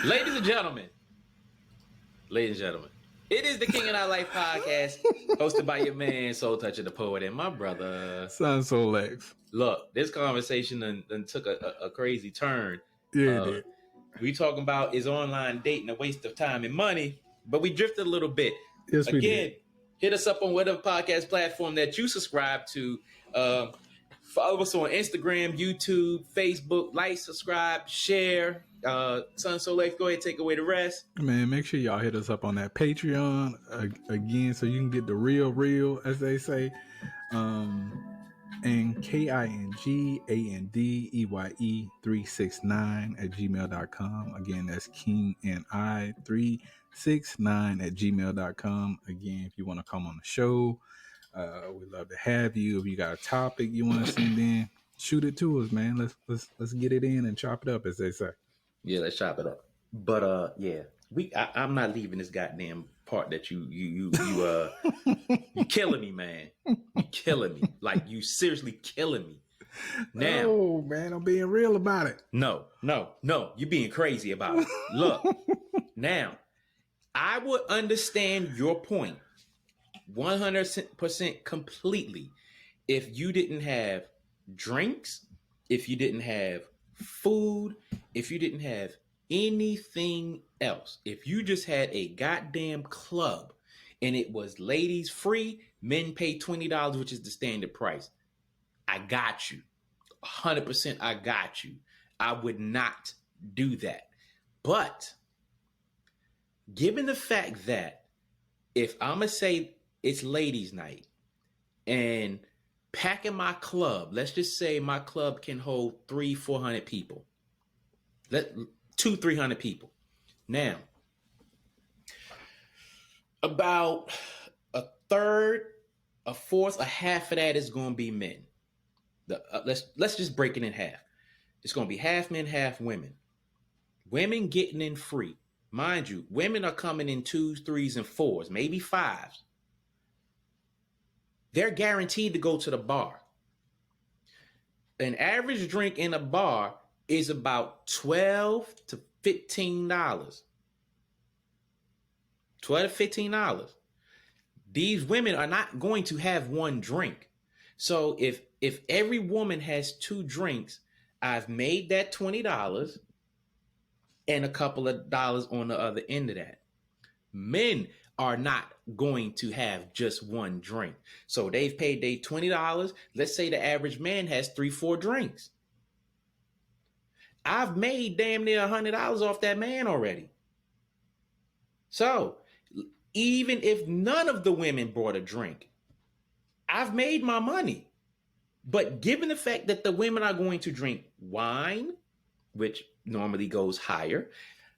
Ladies and gentlemen, it is the King and I Life podcast, hosted by your man, Soul Toucher the Poet, and my brother, Son Soul X. Look, this conversation then took a crazy turn. Yeah, it did. We talking about is online dating a waste of time and money, but we drifted a little bit. Yes, we did. Hit us up on whatever podcast platform that you subscribe to. Follow us on Instagram, YouTube, Facebook. Like, subscribe, share. Son Soul X, go ahead, take away the rest. Man, make sure y'all hit us up on that Patreon again, so you can get the real, as they say. And KINGANDEYE369 @gmail.com. Again, that's King and I 369 @gmail.com. Again, if you want to come on the show, we'd love to have you. If you got a topic you want to send in, shoot it to us, man. Let's get it in and chop it up, as they say. Yeah, let's chop it up. But yeah, I'm not leaving this goddamn part that you killing me, man. You killing me. Like, you seriously killing me. Now, oh man, I'm being real about it. No, you're being crazy about it. Look, now, I would understand your point 100% completely if you didn't have drinks, if you didn't have food, if you didn't have anything else. If you just had a goddamn club and it was ladies free, men pay $20, which is the standard price. I got you. 100% I got you. I would not do that. But given the fact that if I'm going to say it's ladies night and packing my club, let's just say my club can hold 300-400 people. 200-300 people. Now, about a third, a fourth, a half of that is going to be men. Let's just break it in half. It's going to be half men, half women. Women getting in free. Mind you, women are coming in 2s, 3s, and 4s, maybe 5s. They're guaranteed to go to the bar. An average drink in a bar is about $12 to $15. $12 to $15. These women are not going to have one drink. So if every woman has 2 drinks, I've made that $20 and a couple of dollars on the other end of that. Men are not going to have just one drink. So they've paid their $20. Let's say the average man has 3-4 drinks. I've made damn near $100 off that man already. So even if none of the women brought a drink, I've made my money. But given the fact that the women are going to drink wine, which normally goes higher,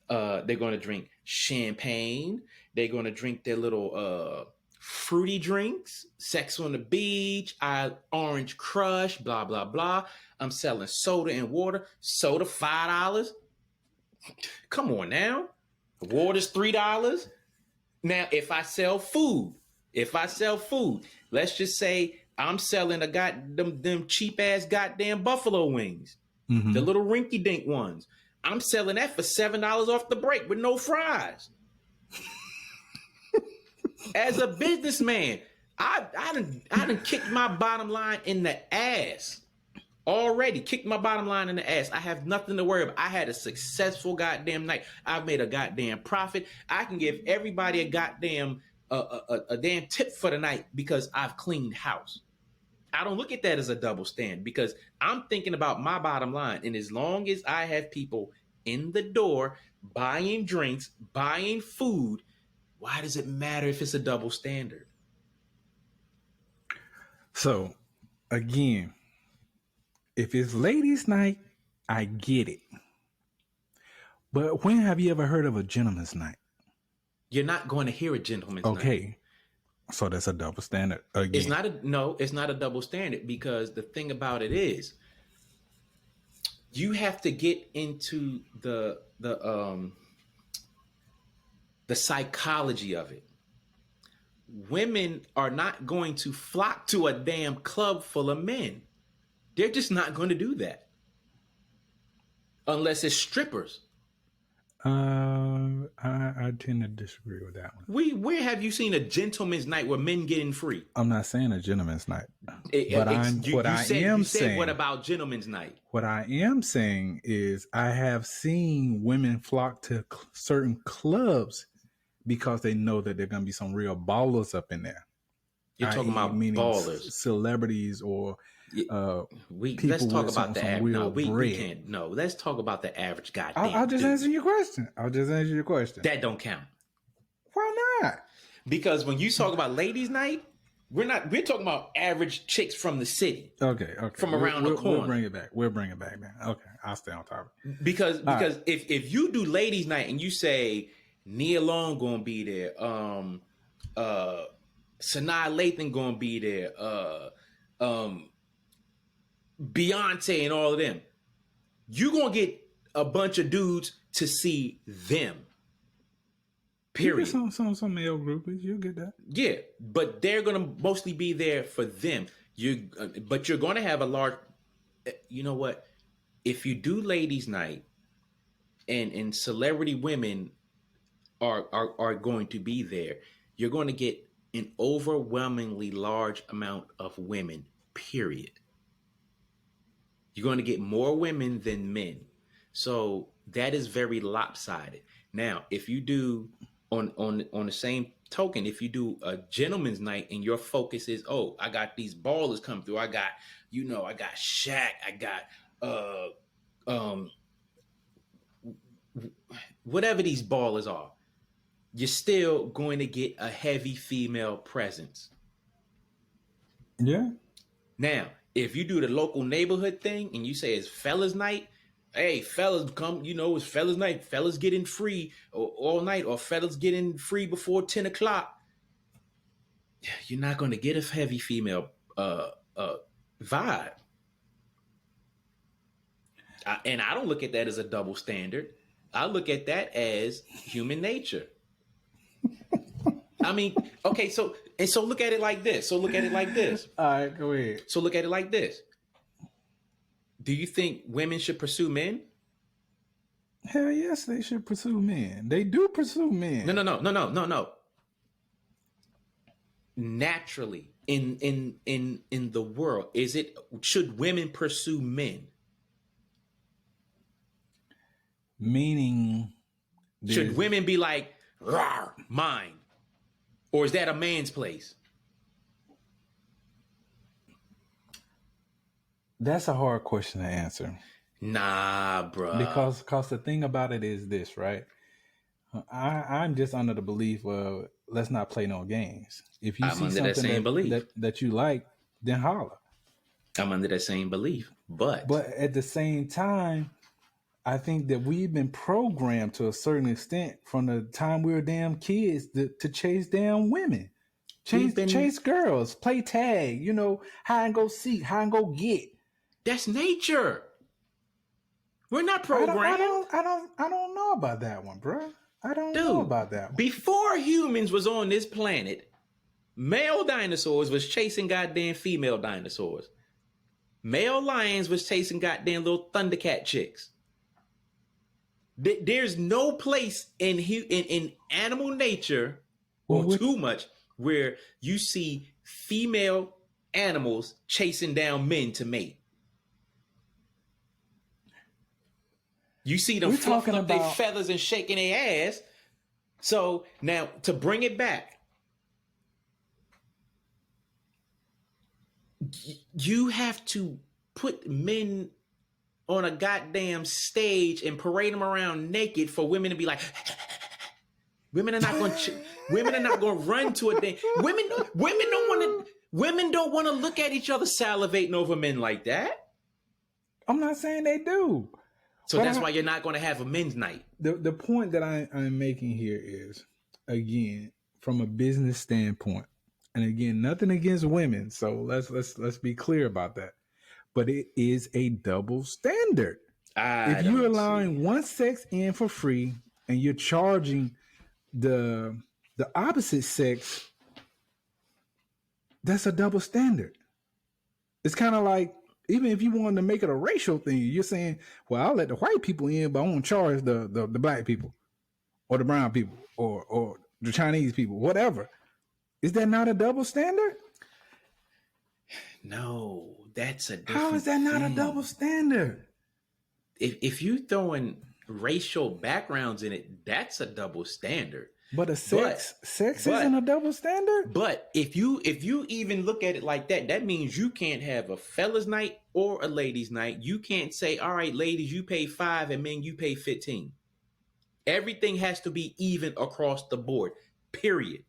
they're going to drink champagne. They're going to drink their little fruity drinks, Sex on the Beach, Orange Crush, blah, blah, blah. I'm selling soda and water. Soda, $5. Come on now. Water's $3. Now, if I sell food, let's just say I'm selling them cheap ass goddamn buffalo wings, the little rinky dink ones. I'm selling that for $7 off the break with no fries. As a businessman, I done kicked my bottom line in the ass already. Kicked my bottom line in the ass. I have nothing to worry about. I had a successful goddamn night. I've made a goddamn profit. I can give everybody a goddamn a damn tip for the night because I've cleaned house. I don't look at that as a double stand because I'm thinking about my bottom line. And as long as I have people in the door buying drinks, buying food, why does it matter if it's a double standard? So, again, if it's ladies' night, I get it. But when have you ever heard of a gentleman's night? You're not going to hear a gentleman's night. Okay. So that's a double standard again. It's not a double standard because the thing about it is you have to get into the psychology of it. Women are not going to flock to a damn club full of men. They're just not going to do that. Unless it's strippers. I tend to disagree with that one. Where have you seen a gentleman's night where men getting free? I'm not saying a gentleman's night, You said what about gentleman's night? What I am saying is I have seen women flock to certain clubs because they know that there are going to be some real ballers up in there. You're talking about ballers, celebrities, or let's talk about the average. No, we can't. No, let's talk about the average guy. I'll just answer your question. That don't count. Why not? Because when you talk about ladies' night, we're talking about average chicks from the city. Okay. From around the corner. We'll bring it back, man. Okay, I'll stay on top of it. Because if you do ladies' night and you say Nia Long gonna be there, Sanaa Lathan gonna be there, Beyonce and all of them, you gonna get a bunch of dudes to see them. Period. Some male groupies, you'll get that. Yeah, but they're gonna mostly be there for them. But you're gonna have a large. You know what? If you do ladies' night, and celebrity women are going to be there, you're going to get an overwhelmingly large amount of women. Period. You're going to get more women than men, so that is very lopsided. Now, if you do on the same token, if you do a gentleman's night and your focus is, oh, I got these ballers come through, I got Shaq, I got whatever these ballers are, you're still going to get a heavy female presence. Yeah. Now, if you do the local neighborhood thing and you say it's fellas night, hey, fellas come, it's fellas night, fellas getting free all night, or fellas getting free before 10 o'clock, you're not going to get a heavy female vibe. And I don't look at that as a double standard. I look at that as human nature. I mean, okay, so look at it like this. All right, go ahead. So look at it like this. Do you think women should pursue men? Hell yes, they should pursue men. They do pursue men. No. Naturally, in the world, should women pursue men? Meaning, should women be like, rawr, mine? Or is that a man's place? That's a hard question to answer. Nah, bro. Because the thing about it is this, right? I'm just under the belief of let's not play no games. If you see something that you like, then holler. I'm under that same belief. But at the same time, I think that we've been programmed to a certain extent from the time we were damn kids to chase damn women. Chase girls, play tag, hide and go seek, hide and go get. That's nature. We're not programmed. I don't know about that one, bro. I don't know about that one. Before humans was on this planet, male dinosaurs was chasing goddamn female dinosaurs. Male lions was chasing goddamn little Thundercat chicks. There's no place in animal nature, or too much, where you see female animals chasing down men to mate. You see them fluffing up their feathers and shaking their ass. So now, to bring it back, you have to put men on a goddamn stage and parade them around naked for women to be like, women are not going to run to a thing. Women don't want to look at each other salivating over men like that. I'm not saying they do. So that's why you're not going to have a men's night. The point that I'm making here is, again, from a business standpoint, and again, nothing against women. So let's be clear about that. But it is a double standard. If you're allowing one sex in for free and you're charging the opposite sex, that's a double standard. It's kind of like Even if you wanted to make it a racial thing, you're saying, well, I'll let the white people in, but I won't charge the black people or the brown people or the Chinese people, whatever. Is that not a double standard? No, that's a different How is that not a thing. double standard? If you throwing racial backgrounds in it, that's a double standard. But sex isn't a double standard. But if you even look at it like that, that means you can't have a fellas night or a ladies night. You can't say, all right, ladies, you pay 5 and men, you pay 15. Everything has to be even across the board, period.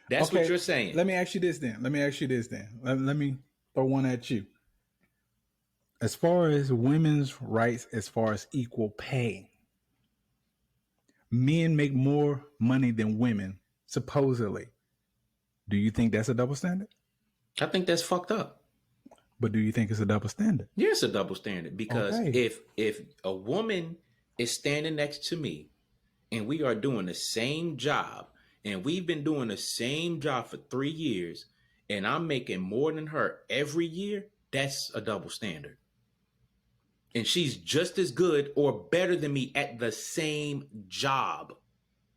That's what you're saying. Let me ask you this then. Let me throw one at you. As far as women's rights, as far as equal pay, men make more money than women, supposedly. Do you think that's a double standard? I think that's fucked up. But do you think it's a double standard? Yeah, it's a double standard because if a woman is standing next to me and we are doing the same job and we've been doing the same job for 3 years and I'm making more than her every year, that's a double standard. And she's just as good or better than me at the same job.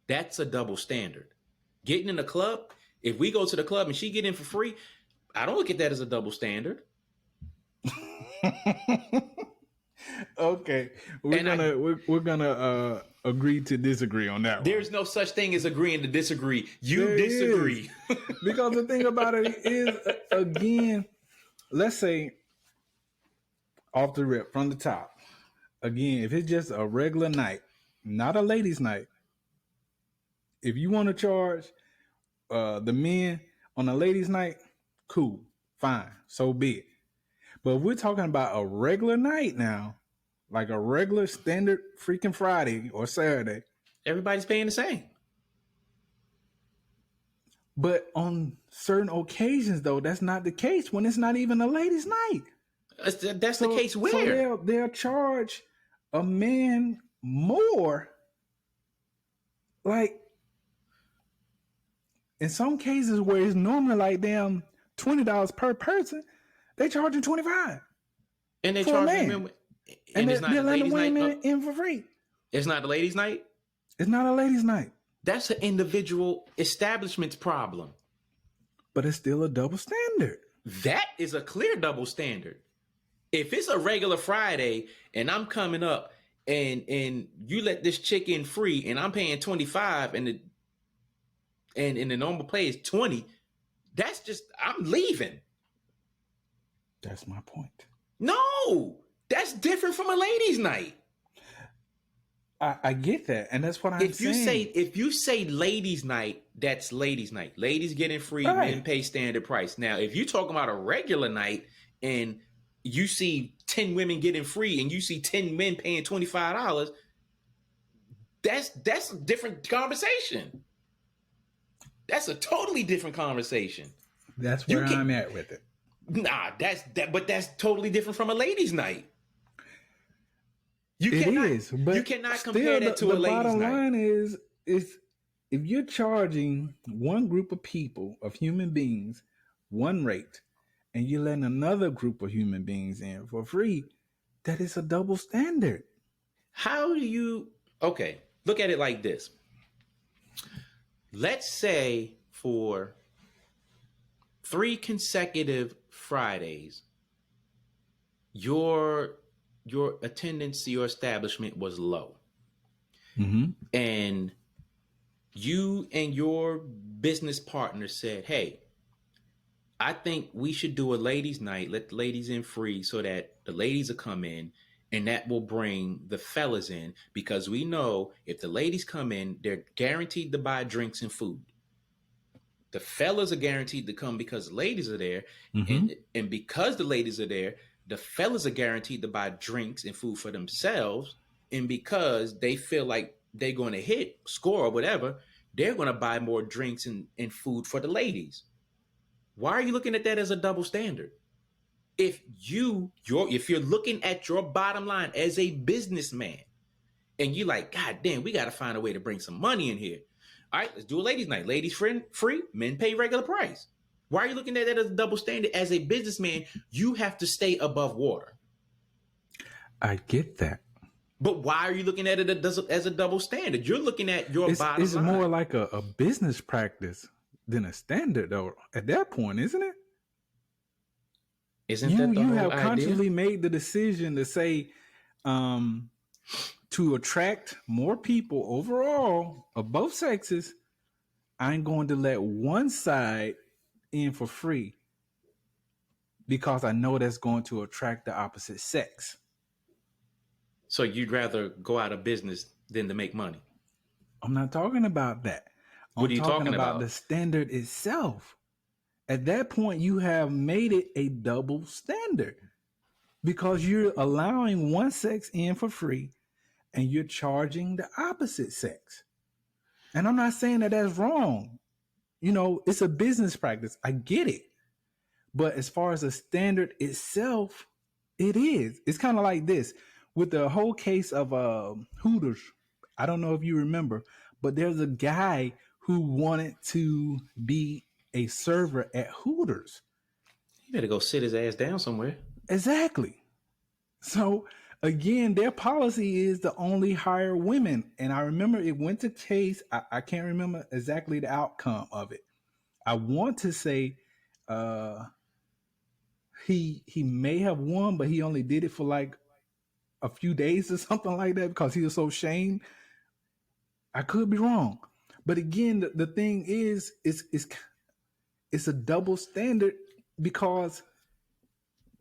That's a double standard. Getting in the club, if we go to the club and she get in for free, I don't look at that as a double standard. Okay, we're gonna agree to disagree on that. There's no such thing as agreeing to disagree. You disagree. Because the thing about it is, again, let's say off the rip from the top, again, if it's just a regular night, not a ladies' night, if you want to charge the men on a ladies' night, cool, fine, so be it. But if we're talking about a regular night now, like a regular standard freaking Friday or Saturday, everybody's paying the same. But on certain occasions, though, that's not the case when it's not even a ladies' night. That's the case where? So they'll charge a man more. Like, in some cases where it's normally like damn $20 per person, they charge you $25. And they charge women, and it's not they're a letting ladies' women night. in for free. It's not a ladies' night. It's not a ladies' night. That's an individual establishment's problem. But it's still a double standard. That is a clear double standard. If it's a regular Friday and I'm coming up and you let this chick in free and I'm paying 25 and the normal play is 20, that's just, I'm leaving. That's my point. No, that's different from a ladies' night. I get that, and that's what I'm saying. If you say ladies' night, that's ladies' night. Ladies getting free, right. Men pay standard price. Now, if you're talking about a regular night and you see 10 women getting free and you see 10 men paying $25, that's a different conversation. That's a totally different conversation. That's where I'm at with it. Nah, but that's totally different from a ladies' night. You cannot compare that to a ladies' night. The bottom line is if you're charging one group of people, of human beings, one rate, and you're letting another group of human beings in for free, that is a double standard. How do you... Okay, look at it like this. Let's say for 3 consecutive Fridays, your attendance to your establishment was low. Mm-hmm. And you and your business partner said, hey, I think we should do a ladies' night, let the ladies in free so that the ladies will come in and that will bring the fellas in, because we know if the ladies come in, they're guaranteed to buy drinks and food. The fellas are guaranteed to come because the ladies are there. Mm-hmm. And because the ladies are there, the fellas are guaranteed to buy drinks and food for themselves. And because they feel like they're going to score or whatever, they're going to buy more drinks and food for the ladies. Why are you looking at that as a double standard? If you're looking at your bottom line as a businessman and you're like, God damn, we got to find a way to bring some money in here. All right, let's do a ladies' night. Ladies free, men pay regular price. Why are you looking at that as a double standard? As a businessman, you have to stay above water. I get that. But why are you looking at it as a double standard? You're looking at your bottom It's line. more like a business practice than a standard, though. At that point, isn't it? Isn't that the You whole have idea? consciously made the decision to say, to attract more people overall of both sexes, I'm going to let one side in for free because I know that's going to attract the opposite sex. So you'd rather go out of business than to make money? I'm not talking about that. What are you talking about? The standard itself. At that point, you have made it a double standard because you're allowing one sex in for free and you're charging the opposite sex. And I'm not saying that that's wrong. You know, it's a business practice. I get it. But as far as the standard itself, it is. It's kind of like this with the whole case of Hooters. I don't know if you remember, but there's a guy who wanted to be a server at Hooters. You better go sit his ass down somewhere. Exactly. So again, their policy is to only hire women. And I remember it went to case. I can't remember exactly the outcome of it. I want to say he may have won, but he only did it for like a few days or something like that because he was so ashamed. I could be wrong. But again, the thing is, it's a double standard because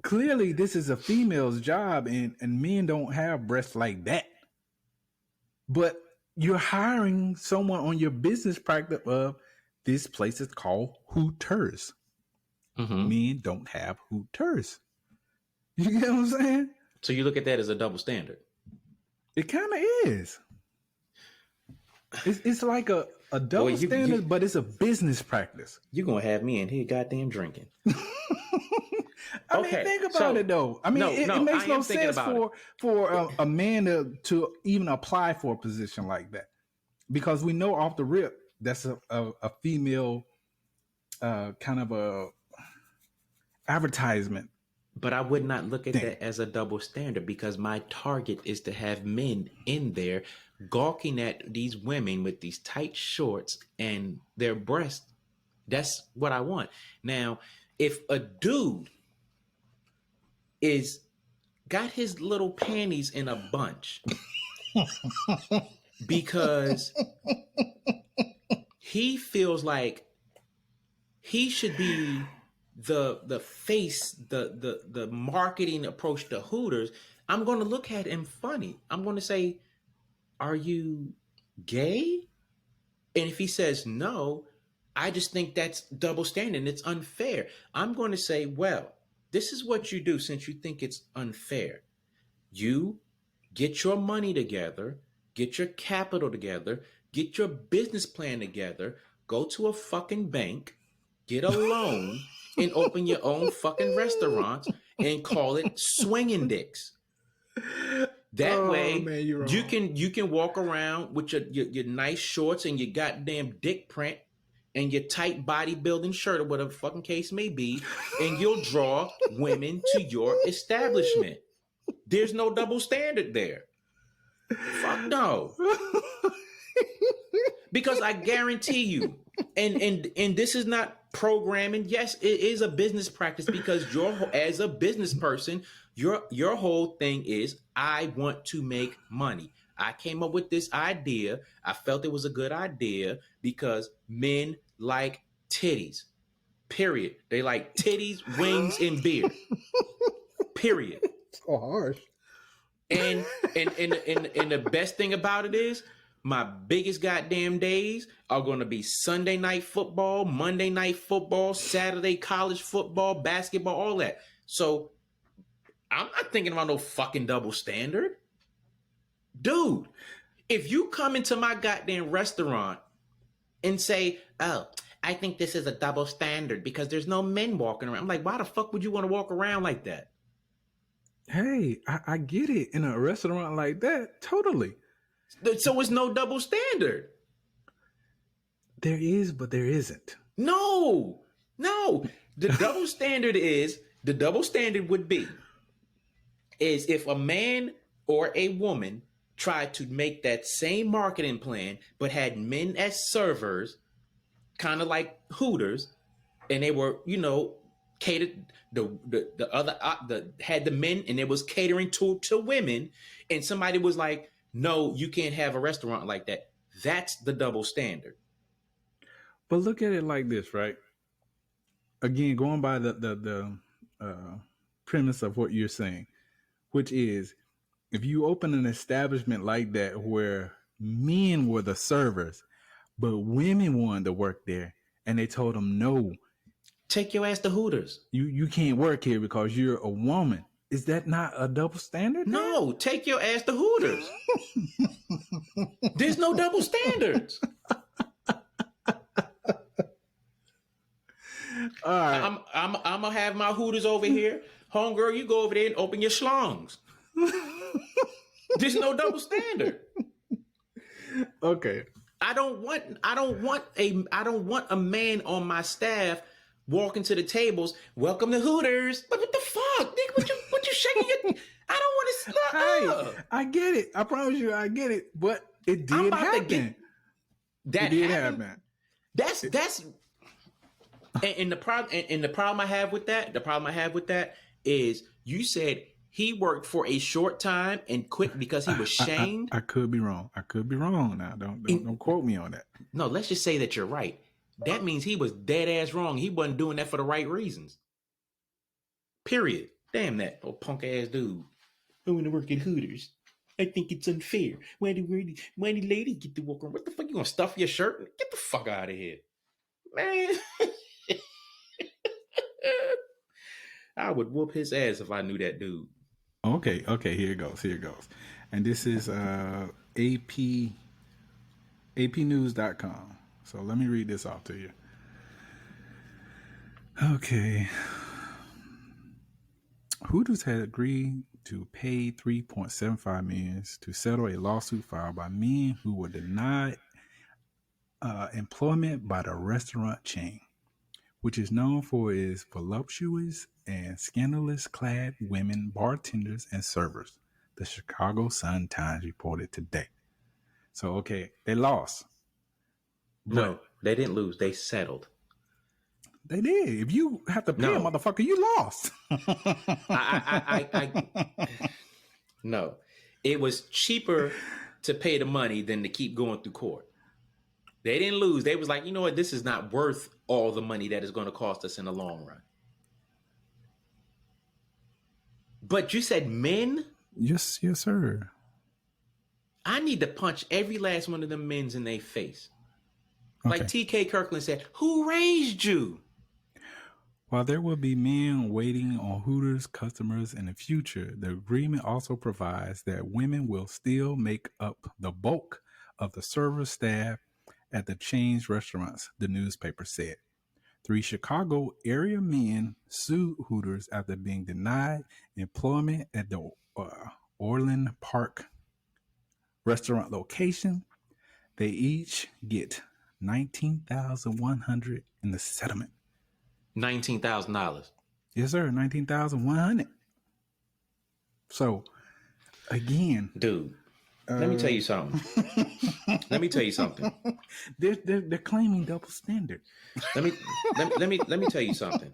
clearly this is a female's job and men don't have breasts like that. But you're hiring someone on your business practice of this place is called Hooters. Mm-hmm. Men don't have Hooters. You get what I'm saying? So you look at that as a double standard. It kind of is. It's like a double standard, but it's a business practice. You're going to have me in here goddamn drinking. I mean, think about it though. I mean, it makes no sense for a man to even apply for a position like that because we know off the rip that's a female kind of a advertisement. But I would not look at that as a double standard because my target is to have men in there gawking at these women with these tight shorts and their breasts. That's what I want. Now, if a dude is got his little panties in a bunch because he feels like he should be the face, the marketing approach to Hooters, I'm going to look at him funny. I'm going to say, are you gay? And if he says no, I just think that's double standard. It's unfair. I'm going to say, well, this is what you do since you think it's unfair. You get your money together, get your capital together, get your business plan together, go to a fucking bank, get a loan, and open your own fucking restaurants and call it Swinging Dicks. That way, man, you can walk around with your nice shorts and your goddamn dick print and your tight bodybuilding shirt or whatever the fucking case may be, and you'll draw women to your establishment. There's no double standard there. Fuck no. Because I guarantee you, and this is not programming. Yes, it is a business practice because as a business person, your whole thing is I want to make money. I came up with this idea. I felt it was a good idea because men like titties. Period. They like titties, wings, and beard. Period. So harsh. And the best thing about it is my biggest goddamn days are going to be Sunday night football, Monday night football, Saturday college football, basketball, all that. So I'm not thinking about no fucking double standard. Dude, if you come into my goddamn restaurant and say, oh, I think this is a double standard because there's no men walking around. I'm like, why the fuck would you want to walk around like that? Hey, I get it. In a restaurant like that, totally. So it's no double standard. There is, but there isn't. No. No, the double standard would be is if a man or a woman tried to make that same marketing plan but had men as servers, kind of like Hooters, and they were, catered the other had the men and it was catering to women, and somebody was like, no, you can't have a restaurant like that. That's the double standard. But look at it like this, right? Again, going by the premise of what you're saying, which is if you open an establishment like that where men were the servers, but women wanted to work there, and they told them, no, take your ass to Hooters. You can't work here because you're a woman. Is that not a double standard? No, take your ass to Hooters. There's no double standards. All right. I'm gonna have my Hooters over here. Homegirl, you go over there and open your schlongs. There's no double standard. Okay. I don't want a man on my staff walking to the tables. Welcome to Hooters. But what the fuck, nigga? What you shaking your? I don't want to. Hey, I get it. I promise you, I get it. But it did happen. That did happen. That's and the problem I have with that is you said he worked for a short time and quit because he was shamed. I could be wrong. Now. Don't quote me on that. No, let's just say that you're right. That means he was dead ass wrong. He wasn't doing that for the right reasons. Period. Damn that old punk ass dude. I want to work at Hooters. I think it's unfair. Why do ladies get to walk around? What the fuck? You gonna stuff your shirt? Get the fuck out of here, man. I would whoop his ass if I knew that dude. Okay, here it goes. And this is APnews.com. So let me read this off to you. Okay. Hooters had agreed to pay $3.75 million to settle a lawsuit filed by men who were denied employment by the restaurant chain, which is known for its voluptuous and scandalous-clad women bartenders and servers, the Chicago Sun-Times reported today. So, okay, they lost. No, they didn't lose. They settled. They did. If you have to pay a motherfucker, you lost. No. It was cheaper to pay the money than to keep going through court. They didn't lose. They was like, you know what? This is not worth all the money that is going to cost us in the long run. But you said men? Yes, sir. I need to punch every last one of them men's in their face. Okay. Like T.K. Kirkland said, who raised you? While there will be men waiting on Hooters customers in the future, the agreement also provides that women will still make up the bulk of the server staff at the chain's restaurants, the newspaper said. 3 Chicago area men sued Hooters after being denied employment at the Orland Park restaurant location. They each get $19,100 in the settlement. $19,000. Yes, sir. $19,100. So, again, dude, let me tell you something. They're claiming double standard. Let me tell you something.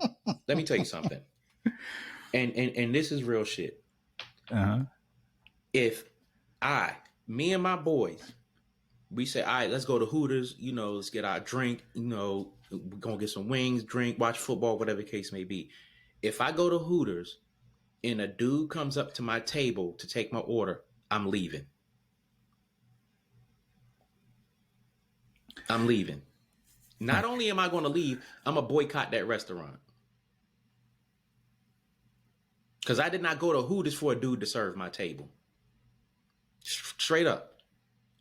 And this is real shit. Uh-huh. If me and my boys, we say, all right, let's go to Hooters, let's get our drink, we're going to get some wings, drink, watch football, whatever the case may be. If I go to Hooters and a dude comes up to my table to take my order, I'm leaving. Not only am I going to leave, I'm going to boycott that restaurant. Because I did not go to Hooters for a dude to serve my table. Straight up.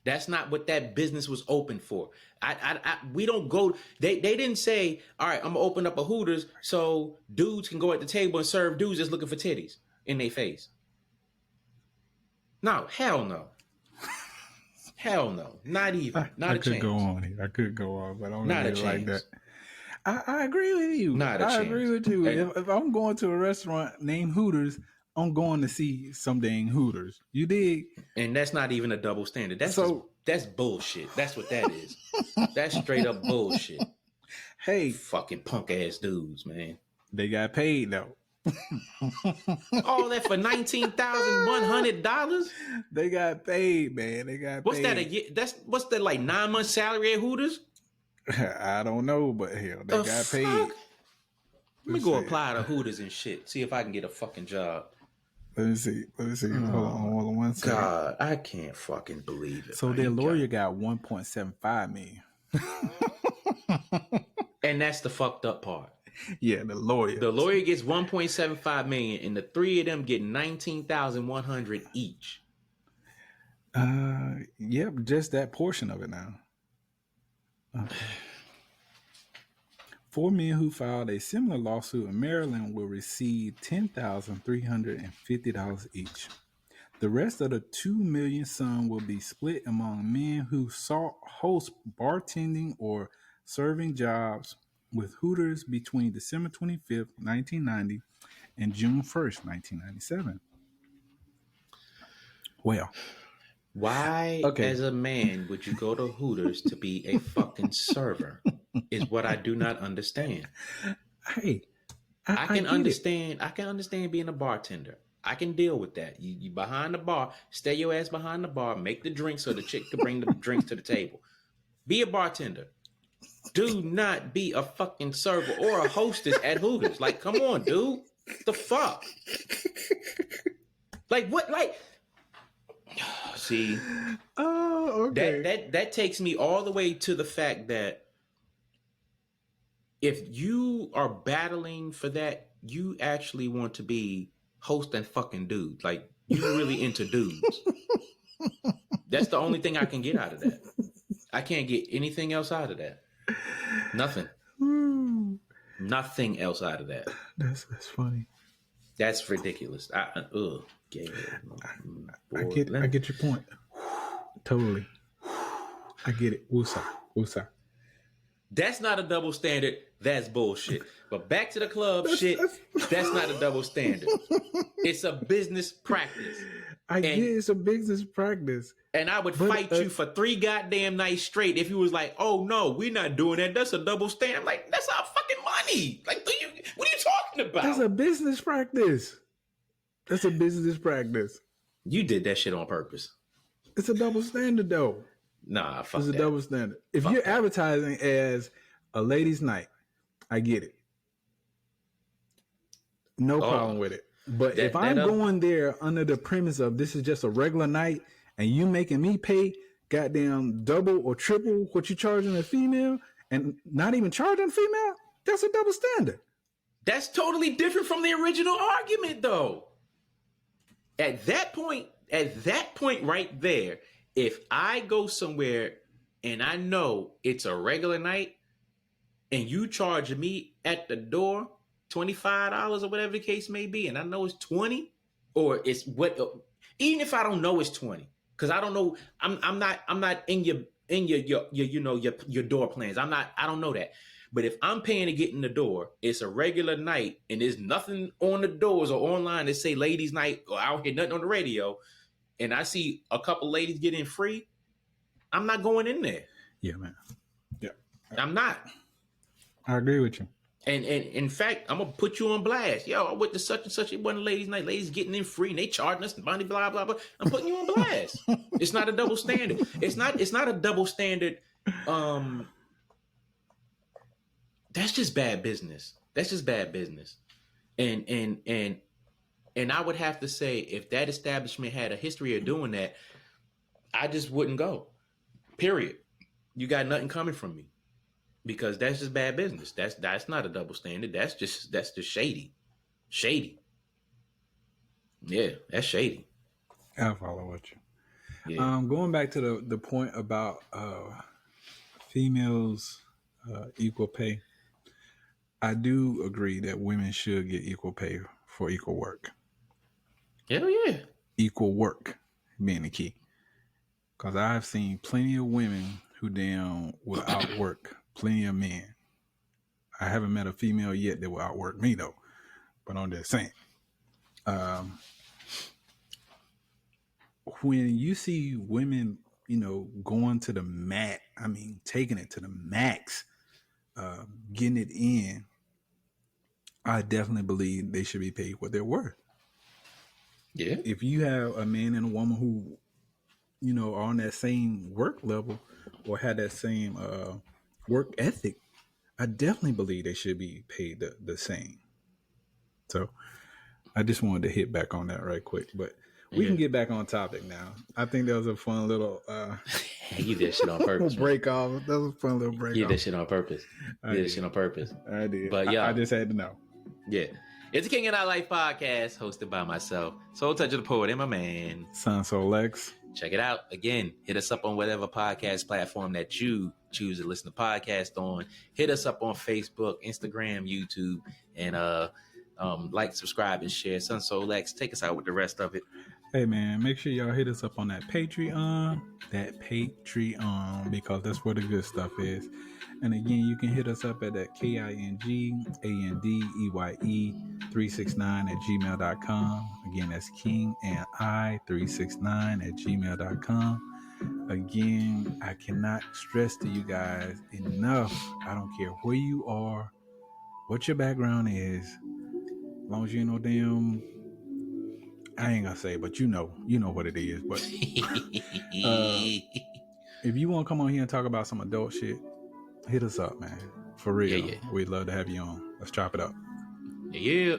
That's not what that business was open for. We don't go. They didn't say, all right, I'm gonna open up a Hooters so dudes can go at the table and serve dudes just looking for titties in their face. No, hell no. Hell no. Not even. Not a chance. I could go on here. I could go on, but I don't really like that. I agree with you. Not a I chance. agree with you. And- If I'm going to a restaurant named Hooters, I'm going to see some dang Hooters. You dig? And that's not even a double standard. That's So- that's bullshit. That's what that is. That's straight up bullshit. Hey, Fucking punk ass dudes, man. they got paid though. All that for $19,100? They got paid, man. They got What's paid. that a year? What's that, like 9 months salary at Hooters? I don't know, but hell, they got fuck? paid. Let me Let's go see. apply to Hooters and shit. See if I can get a fucking job. Let me see. Hold on one second. God, I can't fucking believe it. So man. their You lawyer got 1.75 million. and that's the fucked up part. Yeah, the lawyer. The lawyer gets 1.75 million, and the three of them get 19,100 each. Yep, just that portion of it now. 4 men who filed a similar lawsuit in Maryland will receive $10,350 each. The rest of the $2 million sum will be split among men who host bartending or serving jobs with Hooters between December 25th, 1990 and June 1st, 1997. Well, Why, Okay. as a man, would you go to Hooters to be a fucking server? Is what I do not understand. hey, I can get it. understand. I can understand being a bartender. I can deal with that. You behind the bar, stay your ass behind the bar, make the drinks so the chick can bring the drinks to the table. Be a bartender. Do not be a fucking server or a hostess at Hooters. Like, come on, dude. The fuck? Like what? Like, see, Oh, okay. that takes me all the way to the fact that if you are battling for that, you actually want to be hosting fucking dudes. Like, you really into dudes. That's the only thing I can get out of that. I can't get anything else out of that. Nothing. Ooh, Nothing else out of that. that's funny. That's ridiculous. Yeah, I get your point. Totally. I get it. Woosah. That's not a double standard. That's bullshit. But back to the club shit. That's not a double standard. It's a business practice. I get it's a business practice. And I would But, fight you for 3 goddamn nights straight if you was like, oh no, we're not doing that. That's a double standard. I'm like, that's our fucking money. Like, what are you talking about? That's a business practice. That's a business practice. You did that shit on purpose. It's a double standard, though. Nah, fuck It's a that. double standard. If Fuck you're that. advertising as a ladies' night, I get it. No problem with it. But That- if I'm that, going there under the premise of this is just a regular night and you making me pay goddamn double or triple what you charging a female and not even charging a female, that's a double standard. That's totally different from the original argument, though. At that point right there, if I go somewhere and I know it's a regular night and you charge me at the door $25 or whatever the case may be, and I know it's 20, or it's what, even if I don't know it's 20, because I don't know, I'm not in your door plans. I don't know that. But if I'm paying to get in the door, it's a regular night, and there's nothing on the doors or online that say ladies' night, or I don't hear nothing on the radio, and I see a couple ladies get in free, I'm not going in there. Yeah, man. Yeah. I'm not. I agree with you. And in fact, I'm gonna put you on blast. Yo, I went to such and such. It wasn't ladies' night. Ladies getting in free, and they charging us money. Blah blah blah. I'm putting you on blast. It's not a double standard. It's not a double standard. That's just bad business. That's just bad business. And I would have to say, if that establishment had a history of doing that, I just wouldn't go. Period. You got nothing coming from me. Because that's just bad business. That's not a double standard. That's just shady. Shady. Yeah, that's shady. I follow with you. Yeah. Going back to the point about females equal pay, I do agree that women should get equal pay for equal work. Hell yeah. Equal work being the key. Because I've seen plenty of women who damn will outwork plenty of men. I haven't met a female yet that will outwork me though. But I'm just saying, when you see women, going to the mat, I mean, taking it to the max, getting it in, I definitely believe they should be paid what they're worth. Yeah. If you have a man and a woman who, are on that same work level or had that same work ethic, I definitely believe they should be paid the same. So I just wanted to hit back on that right quick, but we can get back on topic now. I think that was a fun little you did shit on purpose. break off. That was a fun little break off. You did shit on purpose. I did. But yeah, I just had to know. Yeah. It's the King and I Life podcast, hosted by myself, Soul Touch of the Poet, and my man, Son Soul X. Check it out. Again, hit us up on whatever podcast platform that you choose to listen to podcast on. Hit us up on Facebook, Instagram, YouTube, and like, subscribe, and share. Son Soul X, take us out with the rest of it. Hey man, make sure y'all hit us up on that Patreon, because that's where the good stuff is. And again, you can hit us up at that KingAndE369@gmail.com. Again, that's KingAndI369@gmail.com. Again, I cannot stress to you guys enough. I don't care where you are, what your background is, as long as you ain't no damn, I ain't gonna say, but you know what it is. But if you want to come on here and talk about some adult shit, hit us up, man. For real. Yeah. We'd love to have you on. Let's chop it up. Yeah.